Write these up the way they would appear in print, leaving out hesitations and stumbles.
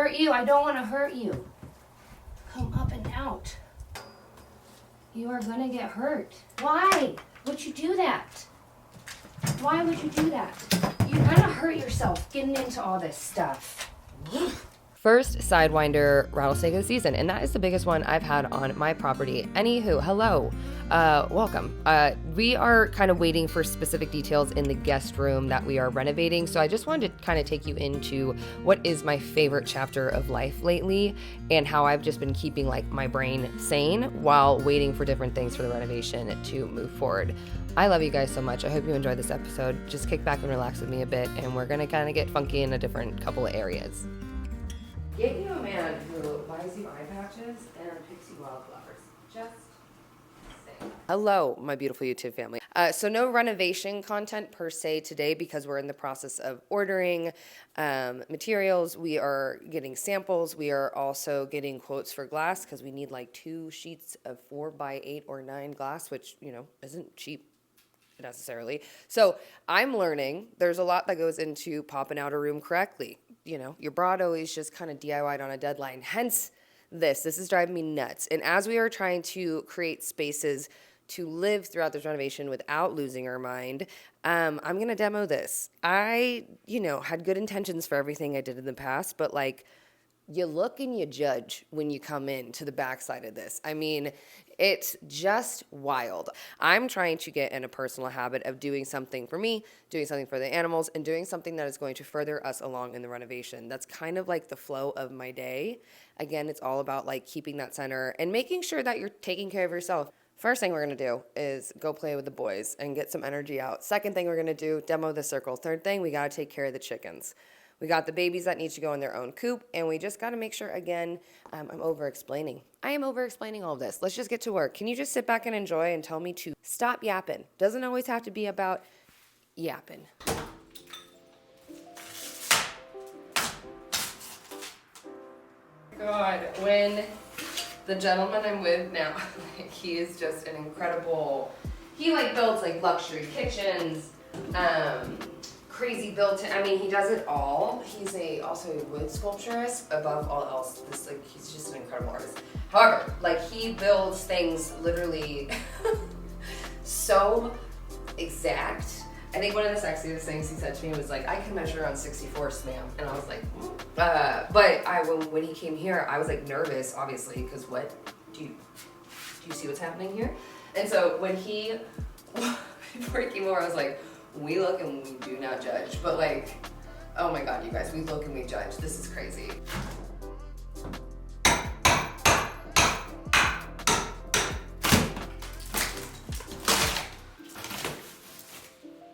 hurt you. I don't want to hurt you. Come up and out. You are gonna get hurt. Why would you do that? Why would you do that? You're gonna hurt yourself getting into all this stuff. First Sidewinder rattlesnake of the season, and that is the biggest one I've had on my property. Anywho, hello, welcome. We are kind of waiting for specific details in the guest room that we are renovating, so I just wanted to kind of take you into what is my favorite chapter of life lately and how I've just been keeping like my brain sane while waiting for different things for the renovation to move forward. I love you guys so much. I hope you enjoyed this episode. Just kick back and relax with me a bit, and we're gonna kind of get funky in a different couple of areas. Get you a man who buys you eye patches and picks you wildflowers. Just saying. Hello, my beautiful YouTube family. So no renovation content per se today because we're in the process of ordering materials. We are getting samples. We are also getting quotes for glass because we need like 2 sheets of 4x8 or 9 glass, which, you know, isn't cheap necessarily. So I'm learning there's a lot that goes into popping out a room correctly. You know, your broad always just kind of DIY'd on a deadline. Hence this is driving me nuts. And as we are trying to create spaces to live throughout this renovation without losing our mind, I'm going to demo this. I, had good intentions for everything I did in the past, but like, you look and you judge when you come in to the backside of this. I mean, it's just wild. I'm trying to get in a personal habit of doing something for me, doing something for the animals, and doing something that is going to further us along in the renovation. That's kind of like the flow of my day. Again, it's all about like keeping that center and making sure that you're taking care of yourself. First thing we're gonna do is go play with the boys and get some energy out. Second thing we're gonna do, demo the circle. Third thing, we gotta take care of the chickens. We got the babies that need to go in their own coop, and we just got to make sure, again, I'm over-explaining. I am over-explaining all of this. Let's just get to work. Can you just sit back and enjoy and tell me to stop yapping? Doesn't always have to be about yapping. God, when the gentleman I'm with now, he is just an incredible, he builds luxury kitchens, crazy built. I mean, he does it all. He's also a wood sculpturist. Above all else, he's just an incredible artist. However, he builds things literally so exact. I think one of the sexiest things he said to me was I can measure on 64ths, ma'am. And I was like, but when he came here, I was nervous, obviously, because what do you see what's happening here? And so when before he came over, I was like, we look and we do not judge, but oh my God, you guys, we look and we judge. This is crazy.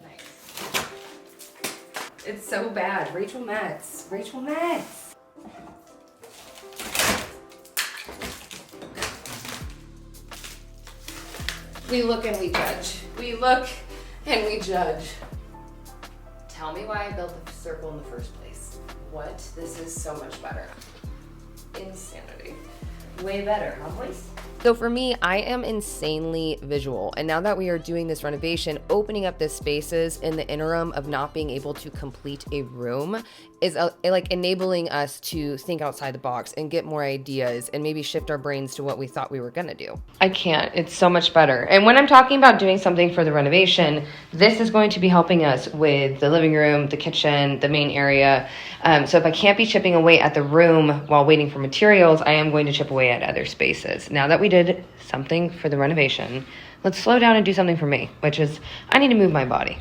Nice. It's so bad. Rachel Metz. We look and we judge. We look and we judge. Tell me why I built the circle in the first place. What? This is so much better. Insanity. Way better, huh, boys? So for me, I am insanely visual. And now that we are doing this renovation, opening up the spaces in the interim of not being able to complete a room is enabling us to think outside the box and get more ideas and maybe shift our brains to what we thought we were gonna do. I can't, it's so much better. And when I'm talking about doing something for the renovation, this is going to be helping us with the living room, the kitchen, the main area. So if I can't be chipping away at the room while waiting for materials, I am going to chip away at other spaces. Now that we did something for the renovation, let's slow down and do something for me, which is I need to move my body.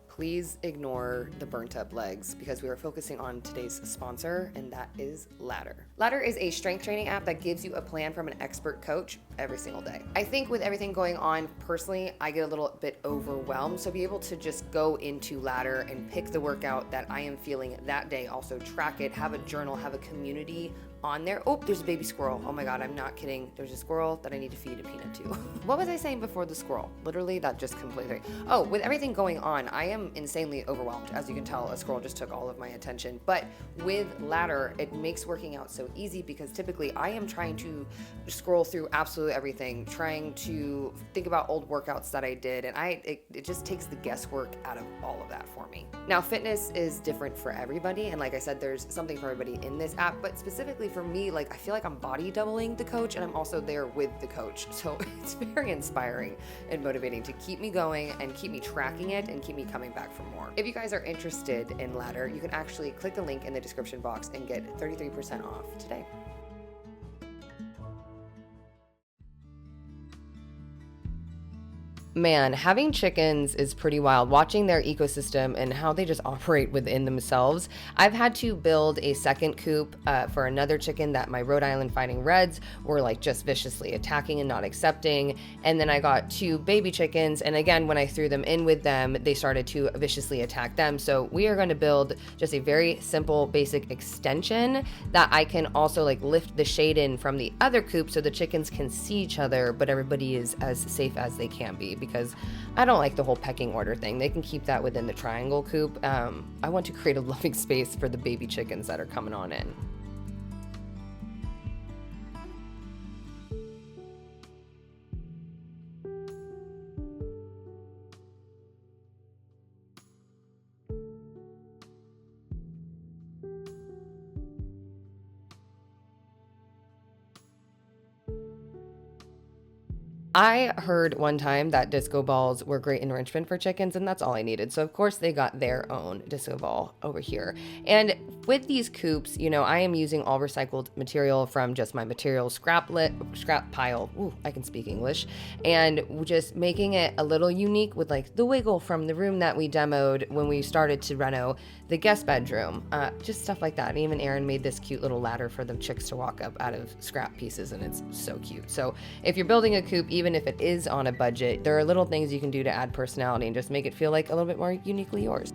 Please ignore the burnt up legs because we are focusing on today's sponsor, and that is Ladder. Ladder is a strength training app that gives you a plan from an expert coach every single day. I think with everything going on personally, I get a little bit overwhelmed. So be able to just go into Ladder and pick the workout that I am feeling that day, also track it, have a journal, have a community on there. Oh, there's a baby squirrel. Oh my God, I'm not kidding. There's a squirrel that I need to feed a peanut to. What was I saying before the squirrel? Literally, that just completely. Oh, with everything going on, I am insanely overwhelmed. As you can tell, a squirrel just took all of my attention. But with ladder, it makes working out so easy because typically I am trying to scroll through absolutely everything, trying to think about old workouts that I did, and it just takes the guesswork out of all of that for me. Now, fitness is different for everybody, and like I said, there's something for everybody in this app, but specifically for me, like I feel like I'm body doubling the coach and I'm also there with the coach. So it's very inspiring and motivating to keep me going and keep me tracking it and keep me coming back for more. If you guys are interested in ladder, you can actually click the link in the description box and get 33% off today. Man, having chickens is pretty wild. Watching their ecosystem and how they just operate within themselves. I've had to build a second coop for another chicken that my Rhode Island Fighting Reds were like just viciously attacking and not accepting. And then I got 2 baby chickens. And again, when I threw them in with them, they started to viciously attack them. So we are going to build just a very simple, basic extension that I can also like lift the shade in from the other coop so the chickens can see each other, but everybody is as safe as they can be. Because I don't like the whole pecking order thing. They can keep that within the triangle coop. I want to create a loving space for the baby chickens that are coming on in. I heard one time that disco balls were great enrichment for chickens, and that's all I needed. So of course they got their own disco ball over here. And with these coops, you know, I am using all recycled material from just my material scrap pile. Ooh, I can speak English. And just making it a little unique with like the wiggle from the room that we demoed when we started to reno the guest bedroom. Just stuff like that. And even Erin made this cute little ladder for the chicks to walk up out of scrap pieces, and it's so cute. So if you're building a coop, even if it is on a budget, there are little things you can do to add personality and just make it feel like a little bit more uniquely yours.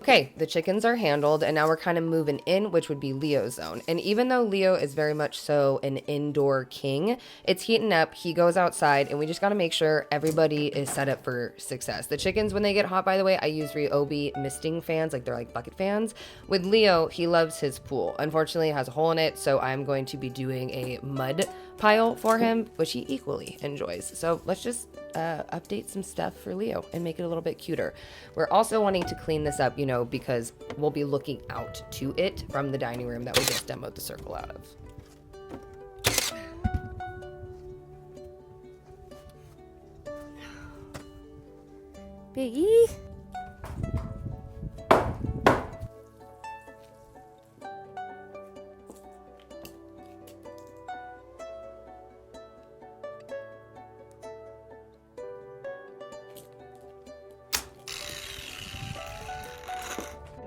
Okay, the chickens are handled, and now we're kind of moving in, which would be Leo's zone. And even though Leo is very much so an indoor king, it's heating up, he goes outside, and we just got to make sure everybody is set up for success. The chickens, when they get hot, by the way, I use Ryobi misting fans, like they're like bucket fans. With Leo, he loves his pool. Unfortunately, it has a hole in it, so I'm going to be doing a mud pile for him, which he equally enjoys. So let's just update some stuff for Leo and make it a little bit cuter. We're also wanting to clean this up, you know, because we'll be looking out to it from the dining room that we just demoed the circle out of. Biggie.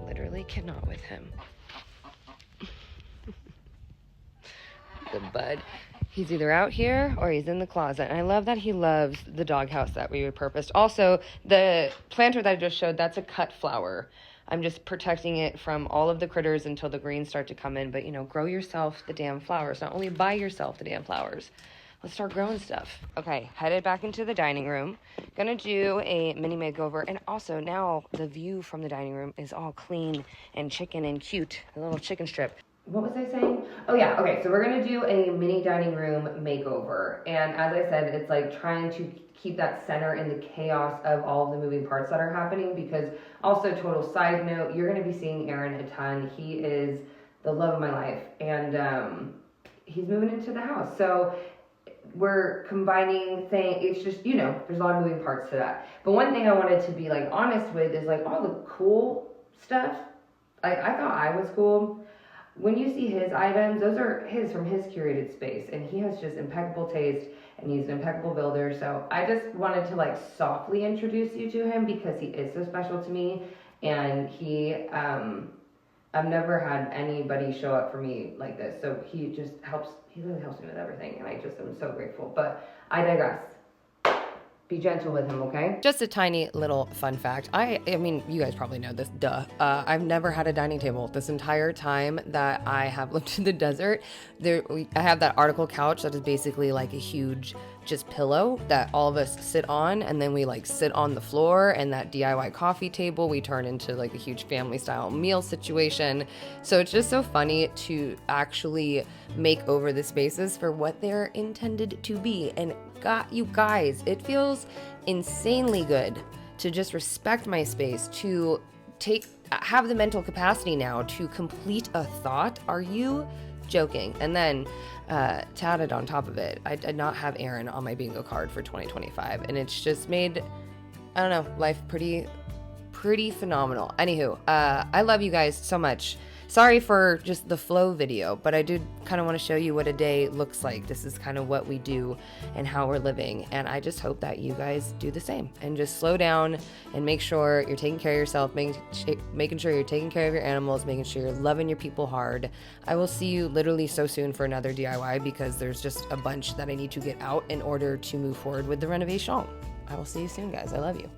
Literally cannot with him. The bud. He's either out here or he's in the closet. And I love that he loves the doghouse that we repurposed. Also, the planter that I just showed, that's a cut flower. I'm just protecting it from all of the critters until the greens start to come in. But, you know, grow yourself the damn flowers. Not only buy yourself the damn flowers. Let's start growing stuff. Okay, headed back into the dining room. Gonna do a mini makeover. And also now the view from the dining room is all clean and chicken and cute. A little chicken strip. What was I saying? Oh yeah, okay, so we're gonna do a mini dining room makeover. And as I said, it's like trying to keep that center in the chaos of all of the moving parts that are happening, because also, total side note, you're gonna be seeing Aaron a ton. He is the love of my life, and he's moving into the house. So we're combining things. It's just, you know, there's a lot of moving parts to that. But one thing I wanted to be like honest with is like all the cool stuff. Like I thought I was cool. when you see his items, those are his from his curated space, and he has just impeccable taste, and he's an impeccable builder. So I just wanted to like softly introduce you to him because he is so special to me, and I've never had anybody show up for me like this. So he just helps. He really helps me with everything, and I just am so grateful. But I digress. Be gentle with him, okay? Just a tiny little fun fact. I mean, you guys probably know this, duh. I've never had a dining table this entire time that I have lived in the desert. I have that article couch that is basically like a huge just pillow that all of us sit on, and then we like sit on the floor, and that DIY coffee table we turn into like a huge family style meal situation. So it's just so funny to actually make over the spaces for what they're intended to be. And you guys, it feels insanely good to just respect my space, to have the mental capacity now to complete a thought. Are you joking? And then tatted on top of it, I did not have Aaron on my bingo card for 2025, and it's just made, I don't know, life pretty phenomenal. Anywho, I love you guys so much. Sorry for just the flow video, but I did kind of want to show you what a day looks like. This is kind of what we do and how we're living. And I just hope that you guys do the same and just slow down and make sure you're taking care of yourself, making sure you're taking care of your animals, making sure you're loving your people hard. I will see you literally so soon for another DIY because there's just a bunch that I need to get out in order to move forward with the renovation. I will see you soon, guys. I love you.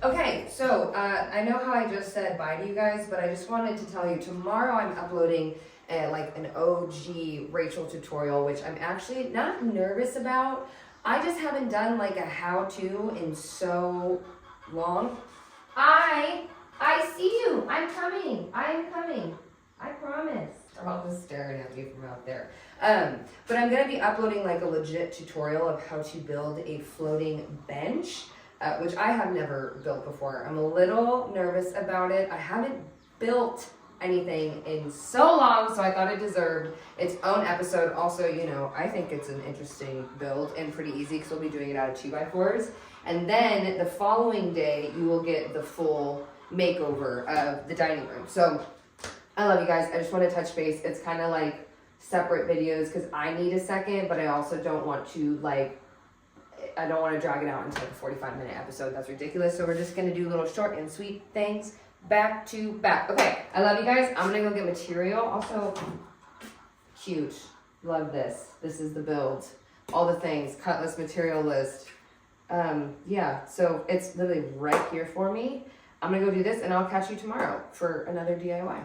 Okay, so I know how I just said bye to you guys, but I just wanted to tell you tomorrow I'm uploading like an OG Rachel tutorial, which I'm actually not nervous about. I just haven't done like a how-to in so long. I see you. I'm coming. I promise. They're all just staring at me from out there. But I'm gonna be uploading like a legit tutorial of how to build a floating bench. Which I have never built before. I'm a little nervous about it. I haven't built anything in so long, so I thought it deserved its own episode. Also, you know, I think it's an interesting build and pretty easy because we'll be doing it out of 2x4s. And then the following day, you will get the full makeover of the dining room. So I love you guys. I just want to touch base. It's kind of like separate videos because I need a second, but I also don't want to I don't want to drag it out into like a 45-minute episode. That's ridiculous. So we're just going to do little short and sweet things back to back. Okay, I love you guys. I'm going to go get material. Also, huge. Love this. This is the build. All the things. Cut list, material list. Yeah, so it's literally right here for me. I'm going to go do this, and I'll catch you tomorrow for another DIY.